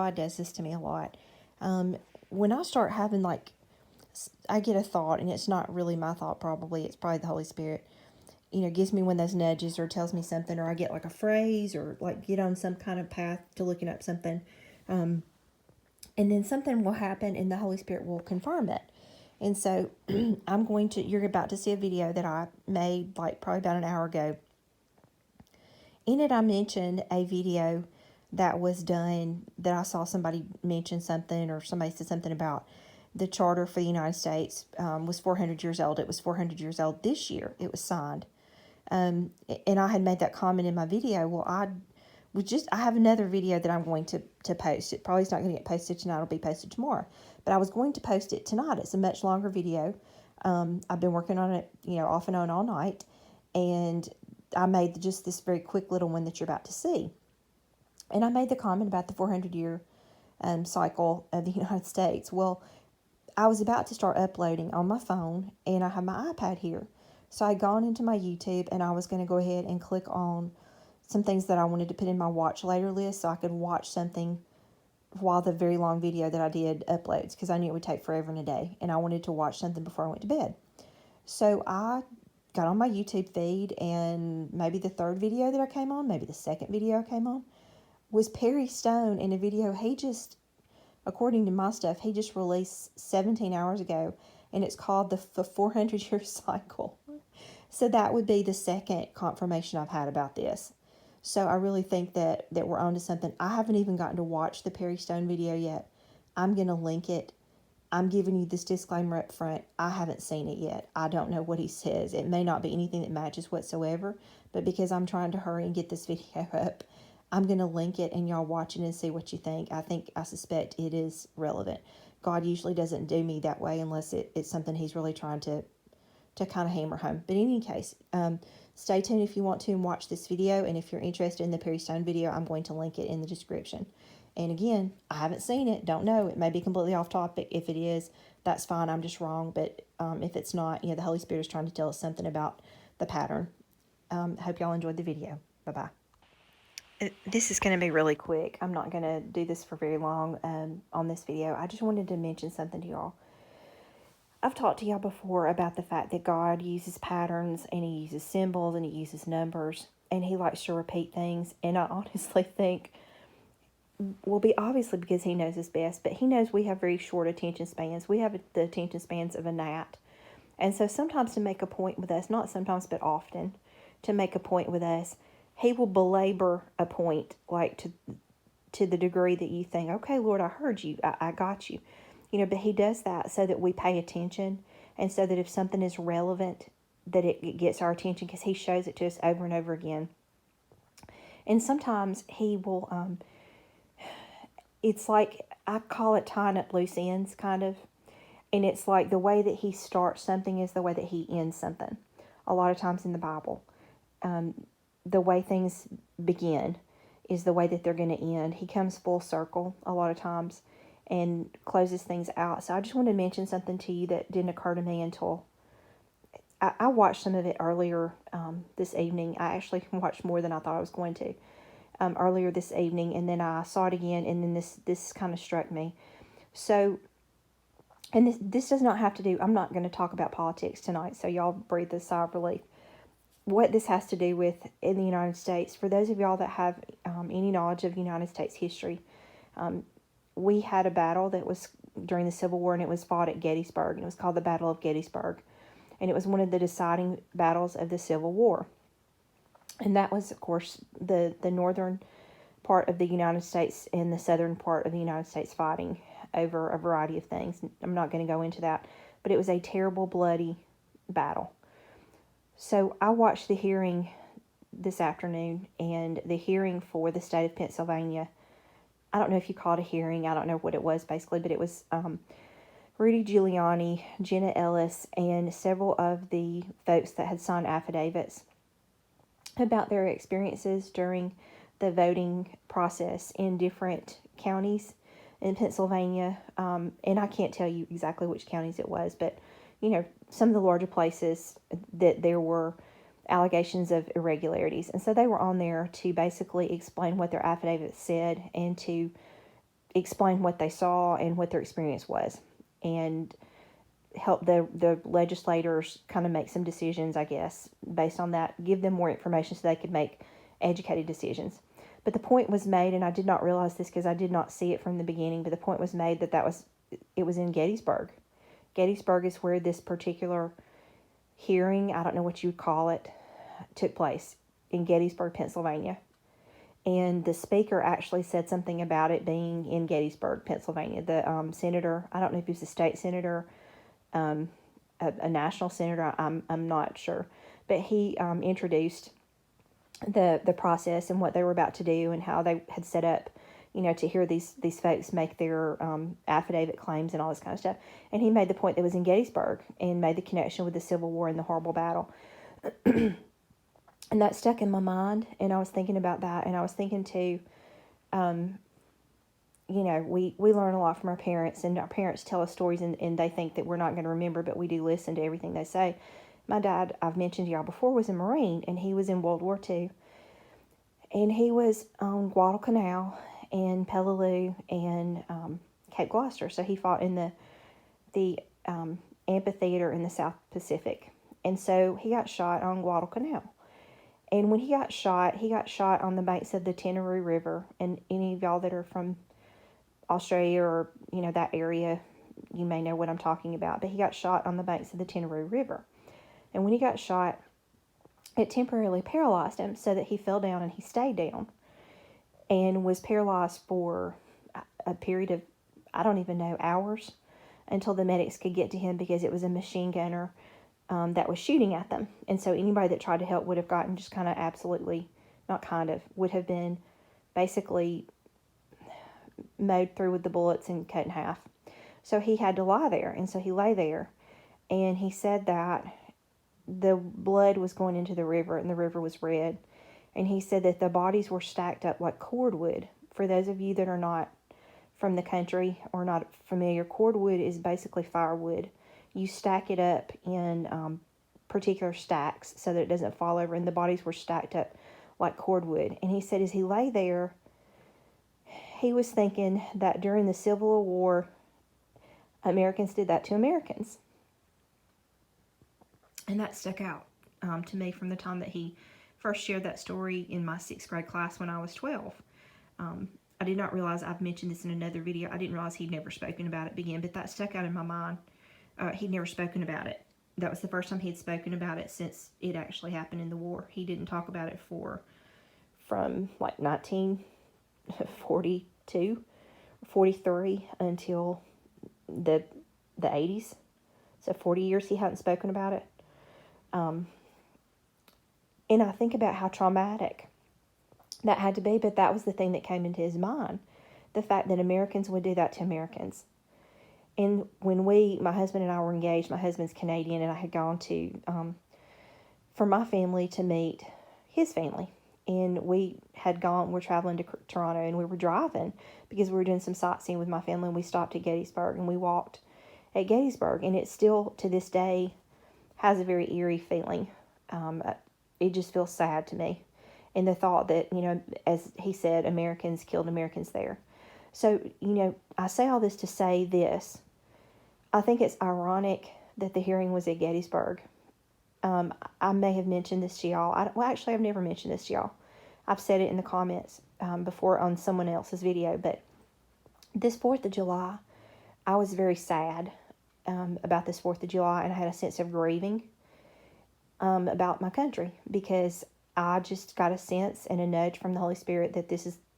God does this to me a lot. When I start having, like, I get a thought, and it's not really my thought, probably. It's probably the Holy Spirit, gives me one of those nudges or tells me something, or I get like a phrase or like get on some kind of path to looking up something. And then something will happen and the Holy Spirit will confirm it. And so you're about to see a video that I made like probably about an hour ago. In it, I mentioned a video that was done that I saw somebody mention something, or somebody said something about the charter for the United States was 400 years old. It was 400 years old this year. It was signed. And I had made that comment in my video. Well, I have another video that I'm going to post. It probably is not going to get posted tonight. It'll be posted tomorrow. But I was going to post it tonight. It's a much longer video. I've been working on it, off and on all night. And I made just this very quick little one that you're about to see. And I made the comment about the 400-year cycle of the United States. Well, I was about to start uploading on my phone, and I have my iPad here. So I had gone into my YouTube, and I was going to go ahead and click on some things that I wanted to put in my watch later list so I could watch something while the very long video that I did uploads, because I knew it would take forever and a day, and I wanted to watch something before I went to bed. So I got on my YouTube feed, and maybe the third video that I came on, maybe the second video I came on, was Perry Stone in a video he just, according to my stuff, he just released 17 hours ago, and it's called the 400-year cycle. So that would be the second confirmation I've had about this. So I really think that we're on to something. I haven't even gotten to watch the Perry Stone video yet. I'm going to link it. I'm giving you this disclaimer up front. I haven't seen it yet. I don't know what he says. It may not be anything that matches whatsoever, but because I'm trying to hurry and get this video up, I'm going to link it, and y'all watch it and see what you think. I suspect it is relevant. God usually doesn't do me that way unless it's something he's really trying to kind of hammer home. But in any case, stay tuned if you want to and watch this video. And if you're interested in the Perry Stone video, I'm going to link it in the description. And again, I haven't seen it. Don't know. It may be completely off topic. If it is, that's fine. I'm just wrong. But if it's not, the Holy Spirit is trying to tell us something about the pattern. Hope y'all enjoyed the video. Bye-bye. This is going to be really quick. I'm not going to do this for very long on this video. I just wanted to mention something to y'all. I've talked to y'all before about the fact that God uses patterns, and he uses symbols, and he uses numbers, and he likes to repeat things. And I honestly think, obviously because he knows us best, but he knows we have very short attention spans. We have the attention spans of a gnat. And so sometimes to make a point with us, not sometimes but often, to make a point with us, he will belabor a point, like to the degree that you think, okay, Lord, I heard you. I got you. But he does that so that we pay attention, and so that if something is relevant, that it gets our attention, because he shows it to us over and over again. And sometimes he will, it's like, I call it tying up loose ends, kind of. And it's like the way that he starts something is the way that he ends something. A lot of times in the Bible, the way things begin is the way that they're going to end. He comes full circle a lot of times and closes things out. So I just wanted to mention something to you that didn't occur to me until I watched some of it earlier this evening. I actually watched more than I thought I was going to earlier this evening, and then I saw it again, and then this kind of struck me. So, and this does not have to do, I'm not going to talk about politics tonight, so y'all breathe a sigh of relief. What this has to do with in the United States, for those of y'all that have any knowledge of United States history, we had a battle that was during the Civil War, and it was fought at Gettysburg, and it was called the Battle of Gettysburg. And it was one of the deciding battles of the Civil War. And that was, of course, the northern part of the United States and the southern part of the United States fighting over a variety of things. I'm not going to go into that, but it was a terrible, bloody battle. So I watched the hearing this afternoon, and the hearing for the state of Pennsylvania, I don't know if you call it a hearing, I don't know what it was basically, but it was Rudy Giuliani, Jenna Ellis, and several of the folks that had signed affidavits about their experiences during the voting process in different counties in Pennsylvania. And I can't tell you exactly which counties it was, but, some of the larger places that there were allegations of irregularities. And so they were on there to basically explain what their affidavit said and to explain what they saw and what their experience was, and help the legislators kind of make some decisions, I guess, based on that, give them more information so they could make educated decisions. But the point was made, and I did not realize this because I did not see it from the beginning, but the point was made that it was in Gettysburg. Gettysburg is where this particular hearing, I don't know what you would call it, took place, in Gettysburg, Pennsylvania. And the speaker actually said something about it being in Gettysburg, Pennsylvania. The senator, I don't know if he was a state senator, a national senator, I'm not sure. But he introduced the process and what they were about to do and how they had set up, to hear these folks make their affidavit claims and all this kind of stuff. And he made the point that it was in Gettysburg and made the connection with the Civil War and the horrible battle. And that stuck in my mind, and I was thinking about that, and I was thinking too, we learn a lot from our parents, and our parents tell us stories, and they think that we're not going to remember, but we do listen to everything they say. My dad, I've mentioned to y'all before, was a Marine, and he was in World War II, and he was on Guadalcanal and Peleliu and Cape Gloucester, so he fought in the amphitheater in the South Pacific, and so he got shot on Guadalcanal. And when he got shot on the banks of the Tenarue River. And any of y'all that are from Australia or, that area, you may know what I'm talking about. But he got shot on the banks of the Tenarue River. And when he got shot, it temporarily paralyzed him so that he fell down and he stayed down. And was paralyzed for a period of, I don't even know, hours, until the medics could get to him, because it was a machine gunner that was shooting at them. And so anybody that tried to help would have gotten just kind of absolutely, would have been basically mowed through with the bullets and cut in half. So he had to lie there. And so he lay there. And he said that the blood was going into the river, and the river was red. And he said that the bodies were stacked up like cordwood. For those of you that are not from the country or not familiar, cordwood is basically firewood. You stack it up in particular stacks so that it doesn't fall over, and the bodies were stacked up like cordwood. And he said as he lay there, he was thinking that during the Civil War, Americans did that to Americans. And that stuck out to me from the time that he first shared that story in my 6th grade class when I was 12. I did not realize, I've mentioned this in another video, I didn't realize he'd never spoken about it again, but that stuck out in my mind. He'd never spoken about it. That was the first time he'd spoken about it since it actually happened in the war. He didn't talk about it from like 1942, 43 until the 80s. So 40 years he hadn't spoken about it. And I think about how traumatic that had to be, but that was the thing that came into his mind. The fact that Americans would do that to Americans. And when my husband and I were engaged, my husband's Canadian, and I had gone to, for my family to meet his family. And we're traveling to Toronto, and we were driving because we were doing some sightseeing with my family, and we stopped at Gettysburg, and we walked at Gettysburg, and it still, to this day, has a very eerie feeling. It just feels sad to me. And the thought that, as he said, Americans killed Americans there. So, I say all this to say this. I think it's ironic that the hearing was at Gettysburg. I may have mentioned this to y'all. Actually, I've never mentioned this to y'all. I've said it in the comments before on someone else's video. But this 4th of July, I was very sad about this 4th of July. And I had a sense of grieving about my country. Because I just got a sense and a nudge from the Holy Spirit that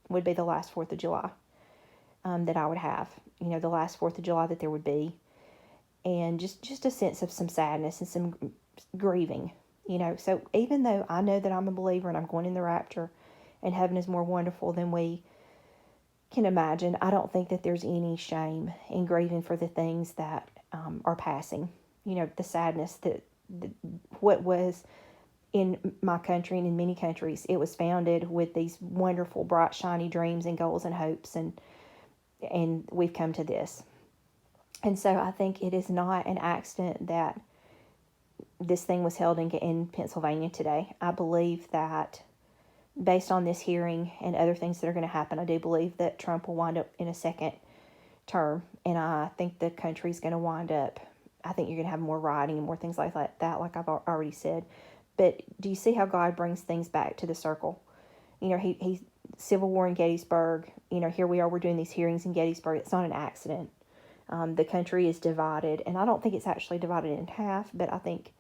would be the last 4th of July that I would have. The last 4th of July that there would be. And just a sense of some sadness and some grieving, So even though I know that I'm a believer and I'm going in the rapture and heaven is more wonderful than we can imagine, I don't think that there's any shame in grieving for the things that are passing. The sadness that what was in my country and in many countries, it was founded with these wonderful, bright, shiny dreams and goals and hopes, and we've come to this. And so I think it is not an accident that this thing was held in Pennsylvania today. I believe that based on this hearing and other things that are going to happen, I do believe that Trump will wind up in a second term, and I think the country's going to wind up, I think you're going to have more rioting and more things like that, like I've already said. But do you see how God brings things back to the circle? He Civil War in Gettysburg, here we are, we're doing these hearings in Gettysburg. It's not an accident. The country is divided, and I don't think it's actually divided in half, but I think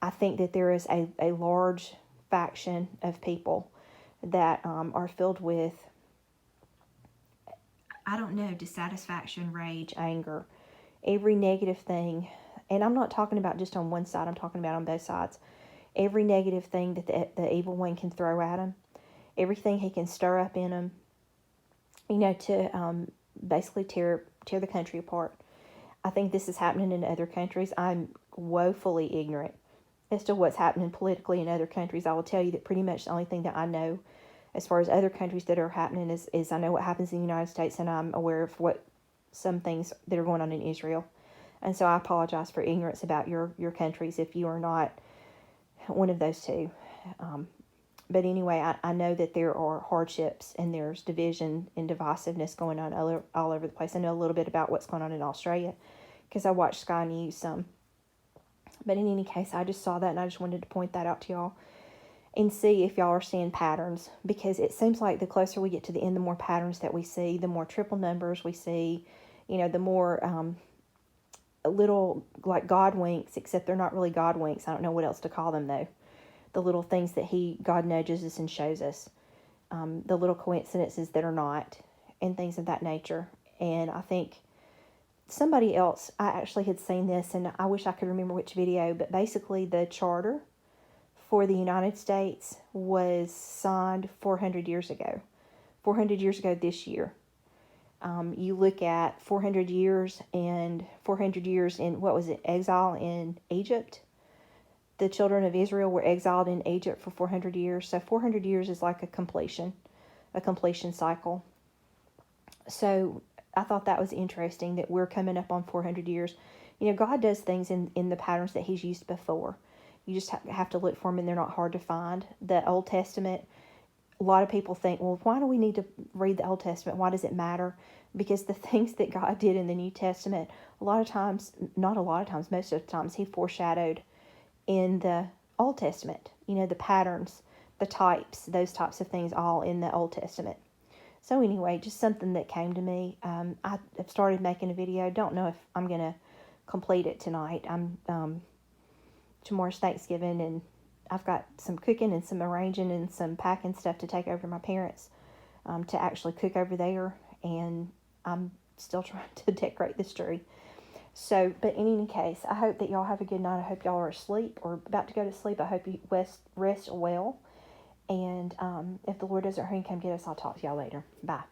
that there is a large faction of people that are filled with, I don't know, dissatisfaction, rage, anger, every negative thing. And I'm not talking about just on one side, I'm talking about on both sides. Every negative thing that the evil one can throw at them, everything he can stir up in them, to basically tear the country apart. I think this is happening in other countries. I'm woefully ignorant as to what's happening politically in other countries. I will tell you that pretty much the only thing that I know as far as other countries that are happening is I know what happens in the United States, and I'm aware of what some things that are going on in Israel. And so I apologize for ignorance about your countries if you are not one of those two. But anyway, I know that there are hardships and there's division and divisiveness going on all over the place. I know a little bit about what's going on in Australia because I watch Sky News some. But in any case, I just saw that and I just wanted to point that out to y'all and see if y'all are seeing patterns, because it seems like the closer we get to the end, the more patterns that we see, the more triple numbers we see, the more little like God winks, except they're not really God winks. I don't know what else to call them though. The little things that God nudges us and shows us, the little coincidences that are not, and things of that nature. And I think somebody else, I actually had seen this, and I wish I could remember which video, but basically the charter for the United States was signed 400 years ago. 400 years ago this year. You look at 400 years and 400 years in, what was it, exile in Egypt? The children of Israel were exiled in Egypt for 400 years. So 400 years is like a completion cycle. So I thought that was interesting that we're coming up on 400 years. God does things in the patterns that he's used before. You just have to look for them, and they're not hard to find. The Old Testament, a lot of people think, well, why do we need to read the Old Testament? Why does it matter? Because the things that God did in the New Testament, most of the times, he foreshadowed in the Old Testament. The patterns, the types, those types of things, all in the Old Testament. So anyway, just something that came to me. I have started making a video. Don't know if I'm going to complete it tonight. Tomorrow's Thanksgiving, and I've got some cooking and some arranging and some packing stuff to take over to my parents to actually cook over there, and I'm still trying to decorate this tree. So, but in any case, I hope that y'all have a good night. I hope y'all are asleep or about to go to sleep. I hope you rest well, and if the Lord doesn't hurry and come get us, I'll talk to y'all later. Bye.